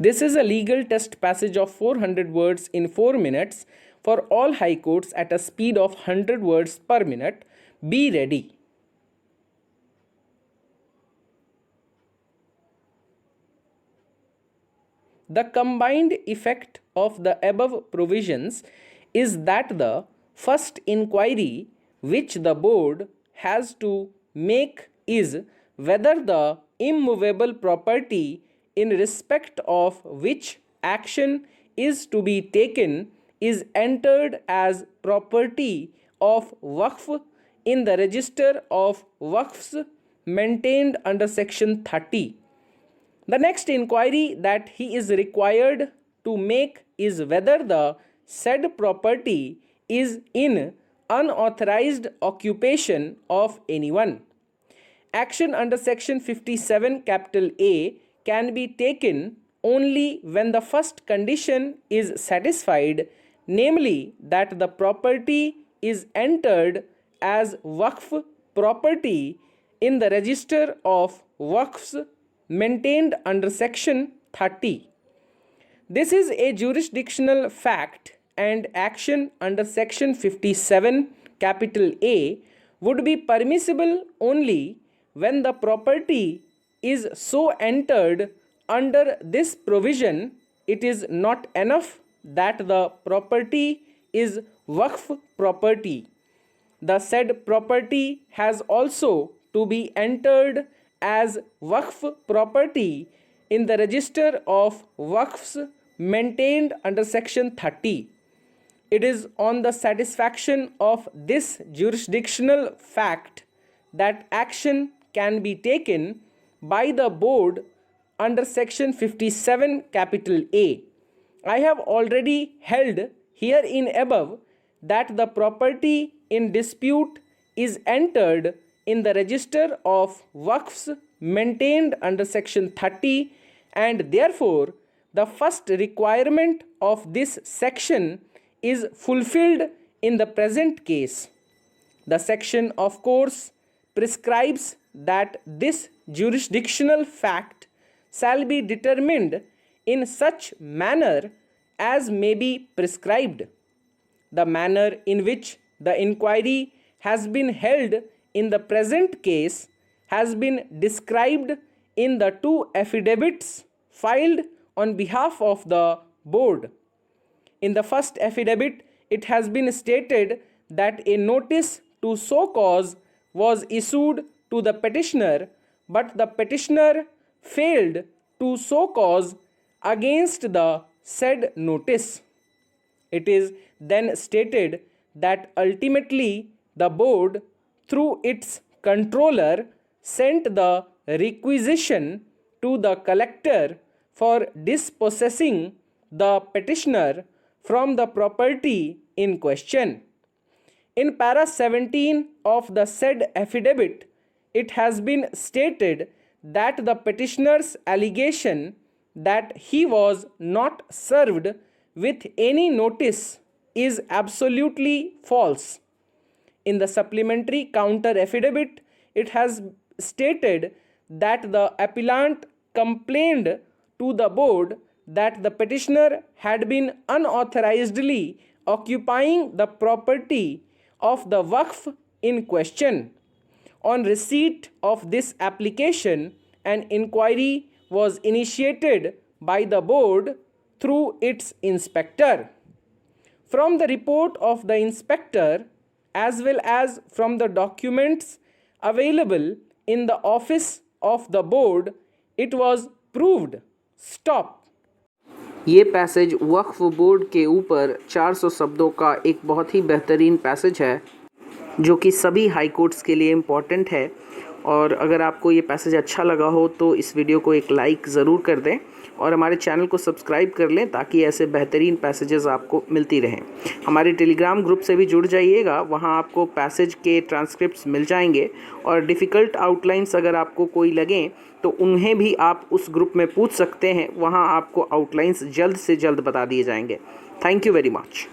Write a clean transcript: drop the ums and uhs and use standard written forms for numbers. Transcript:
This is a legal test passage of 400 words in 4 minutes for all high courts at a speed of 100 words per minute. Be ready. The combined effect of the above provisions is that the first inquiry which the board has to make is whether the immovable property in respect of which action is to be taken is entered as property of Waqf in the register of Waqfs maintained under section 30. The next inquiry that he is required to make is whether the said property is in unauthorized occupation of anyone. Action under section 57 capital A can be taken only when the first condition is satisfied, namely that the property is entered as Waqf property in the register of Waqfs maintained under section 30. This is a jurisdictional fact, and action under section 57 capital A would be permissible only when the property is so entered under this provision. It is not enough that the property is Waqf property. The said property has also to be entered as Waqf property in the register of Waqfs maintained under section 30. It is on the satisfaction of this jurisdictional fact that action can be taken by the board under section 57 capital A. I have already held herein above that the property in dispute is entered in the register of Waqfs maintained under section 30, and therefore the first requirement of this section is fulfilled in the present case. The section, of course, prescribes that this jurisdictional fact shall be determined in such manner as may be prescribed. The manner in which the inquiry has been held in the present case has been described in the two affidavits filed on behalf of the board. In the first affidavit, it has been stated that a notice to show cause was issued to the petitioner, but the petitioner failed to show cause against the said notice. It is then stated that ultimately the board, through its controller, sent the requisition to the collector for dispossessing the petitioner from the property in question. In para 17 of the said affidavit, it has been stated that the petitioner's allegation that he was not served with any notice is absolutely false. In the supplementary counter affidavit, it has stated that the appellant complained to the board that the petitioner had been unauthorizedly occupying the property of the Waqf in question. On receipt of this application, an inquiry was initiated by the board through its inspector. From the report of the inspector, as well as from the documents available in the office of the board, it was proved. Stop. ये passage वक्फ board के ऊपर 400 शब्दों का एक बहुत ही बेहतरीन passage है जो कि सभी हाई कोर्ट्स के लिए इम्पॉर्टेंट है। और अगर आपको ये पैसेज अच्छा लगा हो तो इस वीडियो को एक लाइक ज़रूर कर दें और हमारे चैनल को सब्सक्राइब कर लें ताकि ऐसे बेहतरीन पैसेजेस आपको मिलती रहें। हमारे टेलीग्राम ग्रुप से भी जुड़ जाइएगा, वहाँ आपको पैसेज के ट्रांसक्रिप्ट्स मिल जाएंगे और डिफ़िकल्ट आउटलाइंस अगर आपको कोई लगें तो उन्हें भी आप उस ग्रुप में पूछ सकते हैं, वहाँ आपको आउटलाइंस जल्द से जल्द बता दिए जाएंगे। Thank you very much.